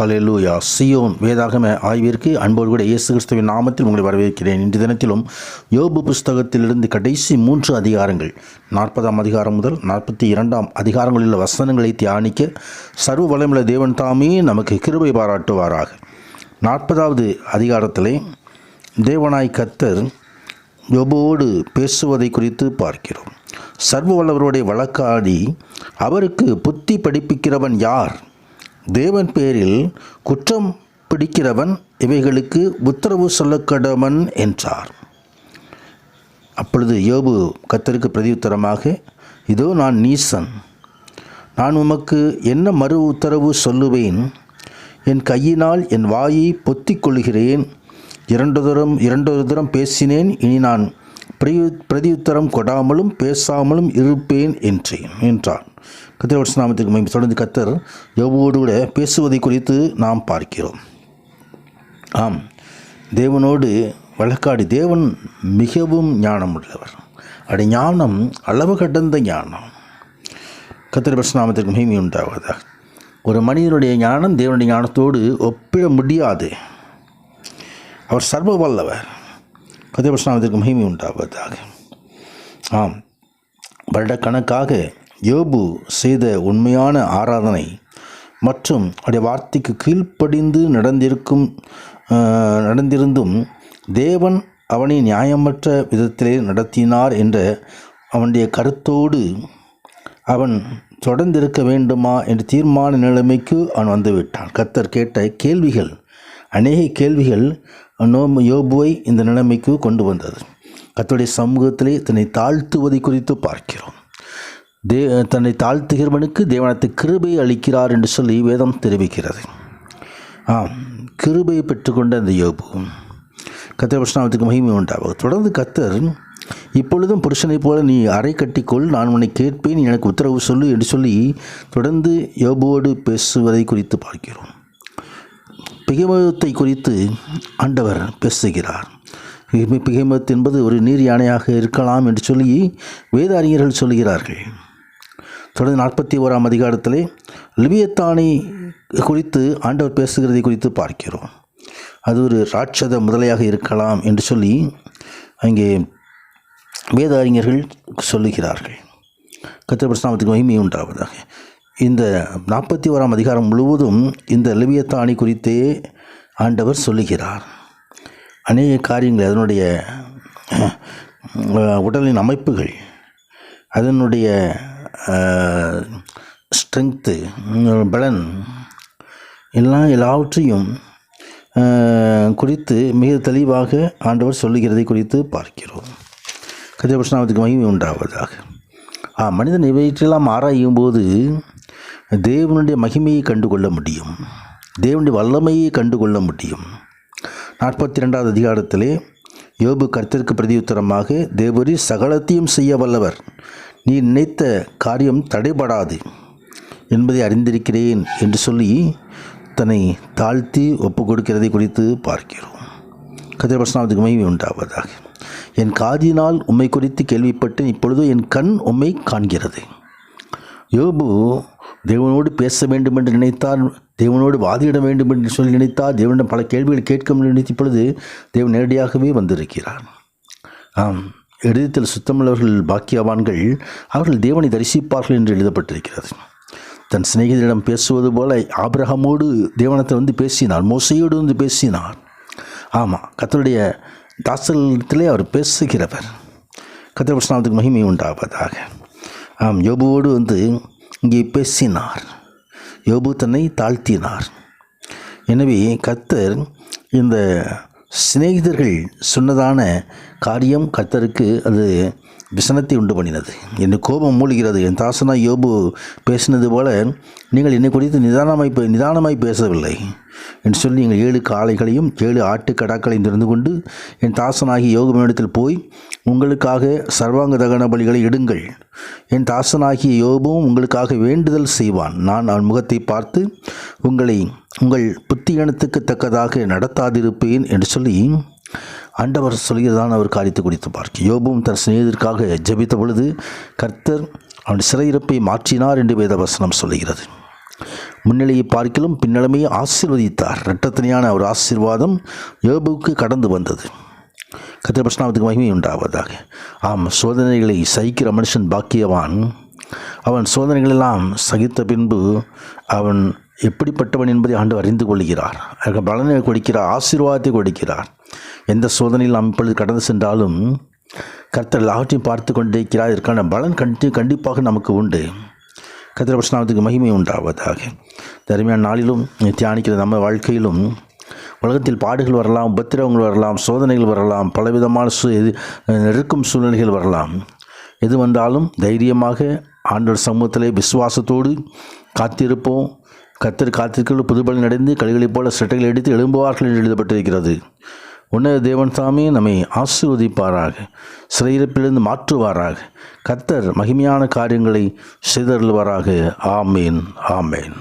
ஹல்லேலூயா. Zion வேதாகம ஆய்விற்கு அன்போடு கூட இயேசு கிறிஸ்துவின் நாமத்தில் உங்களை வரவேற்கிறேன். இன்று தினத்திலும் யோபு புஸ்தகத்திலிருந்து கடைசி 3 அதிகாரங்கள் 40ஆம் அதிகாரம் முதல் 42ஆம் அதிகாரங்களில் உள்ள வசனங்களை தியானிக்க சர்வ வல்லமையுள்ள தேவன் தாமே நமக்கு கிருபை பாராட்டுவாராக. 40வது அதிகாரத்திலே தேவனாய் கர்த்தர் யோபுவோடு பேசுவதை குறித்து பார்க்கிறோம். சர்வ வல்லவருடைய வழக்காடி அவருக்கு புத்தி படிப்பிக்கிறவன் யார்? தேவன் பேரில் குற்றம் பிடிக்கிறவன் இவைகளுக்கு உத்தரவு சொல்லக்கடவன் என்றார். அப்பொழுது யோபு கர்த்தருக்கு பிரதியுத்தரமாக, இதோ நான் நீசன், நான் உமக்கு என்ன மறு உத்தரவு சொல்லுவேன்? என் கையினால் என் வாயை பொத்திக் கொள்கிறேன். இரண்டொரு தரம் பேசினேன், இனி நான் பிரதியுத்தரம் கொடாமலும் பேசாமலும் இருப்பேன் என்றார். கர்த்தர் நாமத்திற்கு மகிமை. தொடர்ந்து கர்த்தர் யோபுவோடு கூட பேசுவதை குறித்து நாம் பார்க்கிறோம். ஆம், தேவனோடு வழக்காடி தேவன் மிகவும் ஞானம் உள்ளவர். அப்படி ஞானம் அளவு கடந்த ஞானம். கர்த்தர் நாமத்திற்கு மகிமை உண்டாவதாக. ஒரு மனிதனுடைய ஞானம் தேவனுடைய ஞானத்தோடு ஒப்பிட முடியாது. அவர் சர்வ வல்லவர். கர்த்தர் நாமத்திற்கு மகிமை உண்டாவதாக. ஆம், வருடக்கணக்காக யோபு செய்த உண்மையான ஆராதனை மற்றும் அவருடைய வார்த்தைக்கு கீழ்ப்படிந்து நடந்திருந்தும் தேவன் அவனை நியாயமற்ற விதத்திலே நடத்தினார் என்ற அவனுடைய கருத்தோடு அவன் தொடர்ந்திருக்க வேண்டுமா என்ற தீர்மான நிலைமைக்கு அவன் வந்துவிட்டான். கர்த்தர் கேட்ட கேள்விகள், அநேக கேள்விகள் யோபுவை இந்த நிலைமைக்கு கொண்டு வந்தது. கர்த்தருடைய சமூகத்திலே தன்னை தாழ்த்துவதை குறித்து பார்க்கிறோம். தன்னை தாழ்த்துகிறவனுக்கு தேவனத்தை கிருபை அளிக்கிறார் என்று சொல்லி வேதம் தெரிவிக்கிறது. கிருபையை பெற்றுக்கொண்ட அந்த யோபு கர்த்தர் நாமத்துக்கு மகிமை உண்டாகும். தொடர்ந்து கர்த்தர், இப்பொழுதும் புருஷனை போல நீ அறை கட்டிக்கொள், நான் உன்னை கேட்பேன், எனக்கு உத்தரவு சொல்லு என்று சொல்லி தொடர்ந்து யோபுவோடு பேசுவதை குறித்து பார்க்கிறோம். பிகமத்தை குறித்து ஆண்டவர் பேசுகிறார். பிகமத் என்பது ஒரு நீர் யானையாக இருக்கலாம் என்று சொல்லி வேத அறிஞர்கள் சொல்கிறார்கள். தொடர்ந்து 41ஆம் அதிகாரத்திலே லிவியத்தானை குறித்து ஆண்டவர் பேசுகிறதை குறித்து பார்க்கிறோம். அது ஒரு ராட்சத முதலையாக இருக்கலாம் என்று சொல்லி அங்கே வேத அறிஞர்கள் சொல்லுகிறார்கள். கர்த்தர் நாமத்துக்கு மகிமை உண்டாவதாக. இந்த 41ஆம் அதிகாரம் முழுவதும் இந்த லிவியத்தானை குறித்தே ஆண்டவர் சொல்லுகிறார். அநேக காரியங்கள், அதனுடைய உடலின் அமைப்புகள், அதனுடைய ஸ்ட்ரென்த்து, பலன் எல்லாவற்றையும் குறித்து மிக தெளிவாக ஆண்டவர் சொல்லுகிறதை குறித்து பார்க்கிறோம். கர்த்தர் நாமத்துக்கு மகிமை உண்டாவதாக. மனிதன் இவற்றையெல்லாம் ஆராயும் போது தேவனுடைய மகிமையை கண்டுகொள்ள முடியும், தேவனுடைய வல்லமையை கண்டுகொள்ள முடியும். 42வது அதிகாரத்திலே யோபு கர்த்தருக்கு பிரதியுத்தரமாக, தேவரீர் சகலத்தையும் செய்ய வல்லவர், நீ நினைத்த காரியம் தடைபடாது என்பதை அறிந்திருக்கிறேன் என்று சொல்லி தன்னை தாழ்த்தி ஒப்பு கொடுக்கிறதை குறித்து பார்க்கிறோம். கர்த்தர் நாமத்துக்கு மகிமை உண்டாவதாக. என் காதினால் உம்மை குறித்து கேள்விப்பட்டேன், இப்பொழுது என் கண் உம்மை காண்கிறது. யோபு தேவனோடு பேச வேண்டும் என்று நினைத்தார், தேவனோடு வாதிட வேண்டும் என்று சொல்லி நினைத்தார், தேவனிடம் பல கேள்விகள் கேட்க நினைத்த பொழுது தேவன் நேரடியாகவே வந்திருக்கிறார். எழுதத்தில் சுத்தமுள்ளவர்கள் பாக்கியவான்கள், அவர்கள் தேவனை தரிசிப்பார்கள் என்று எழுதப்பட்டிருக்கிறது. தன் சிநேகிதரிடம் பேசுவது போல ஆபிரகாமோடு தேவனத்தை வந்து பேசினார், மோசையோடு வந்து பேசினார். கர்த்தருடைய தாசத்திலே அவர் பேசுகிறவர். கர்த்தர் நாமத்துக்கு மகிமை உண்டாவதாக. யோபுவோடு வந்து இங்கே பேசினார். யோபு தன்னை தாழ்த்தினார். எனவே கர்த்தர் இந்த சிநேகிதர்கள் சொன்னதான காரியம் கர்த்தருக்கு அது விசனத்தை உண்டு பண்ணினது. என் கோபம் மூழ்கிறது. என் தாசனாய் யோபு பேசினது போல நீங்கள் என்னை குறித்து நிதானமாய் பேசவில்லை என்று சொல்லி நீங்கள் 7 காளைகளையும் 7 ஆட்டுக்கடாக்களையும் தெரிந்து கொண்டு என் தாசனாகி யோபுவினிடத்தில் போய் உங்களுக்காக சர்வாங்க தகன பலிகளை இடுங்கள், என் தாசனாகிய யோபுவும் உங்களுக்காக வேண்டுதல் செய்வான், நான் அவன் முகத்தை பார்த்து உங்கள் புத்தியனத்துக்கு தக்கதாக நடத்தாதிருப்பேன் என்று சொல்லி ஆண்டவர் சொல்கிறதான அவர் காரியத்தை குறித்து பார்க்க. யோபுவும் தன் சிநேகிதருக்காக ஜெபித்த பொழுது கர்த்தர் அவன் சிறையிருப்பை மாற்றினார் என்று வேதவசனம் சொல்கிறது. முன்னிலையை பார்க்கிலும் பின்னலமையை ஆசீர்வதித்தார். இரட்டத்தனையான ஒரு ஆசீர்வாதம் யோபுவுக்கு கடந்து வந்தது. கர்த்தருடைய பரிசுத்த மகிமை உண்டாவதாக. ஆம், சோதனைகளை சகிக்கிற மனுஷன் பாக்கியவான். அவன் சோதனைகளெல்லாம் சகித்த பின்பு அவன் எப்படிப்பட்டவன் என்பதை ஆண்டவர் அறிந்து கொள்கிறார். அதற்கு பலனை கொடுக்கிறார், ஆசீர்வாதத்தை கொடுக்கிறார். எந்த சோதனையில் நாம் இப்பொழுது கடந்து சென்றாலும் கர்த்தர் எல்லாவற்றையும் பார்த்து கொண்டிருக்கிறார். இதற்கான பலன் கண்டிப்பாக நமக்கு உண்டு. கர்த்தருடைய பரிசுத்த மகிமை உண்டாவதாக. தருமையான நாளிலும் தியானிக்கிற நம்ம வாழ்க்கையிலும் உலகத்தில் பாடுகள் வரலாம், உபத்திரவங்கள் வரலாம், சோதனைகள் வரலாம், பலவிதமான நெருக்கும் சூழ்நிலைகள் வரலாம். எது வந்தாலும் தைரியமாக ஆண்டவர் சமூகத்திலே விசுவாசத்தோடு காத்திருப்போம். கர்த்தர் காத்திருக்கிற புதுபலன் அடைந்து கழுகளைப் போல சிட்டைகளை எடுத்து எழும்புவார்கள் என்று எழுதப்பட்டிருக்கிறது. உன்னத தேவன் தாமே நம்மை ஆசீர்வதிப்பாராக, சிறையிருப்பிலிருந்து மாற்றுவாராக. கர்த்தர் மகிமையான காரியங்களை செய்தருள்வாராக. ஆமேன், ஆமேன்.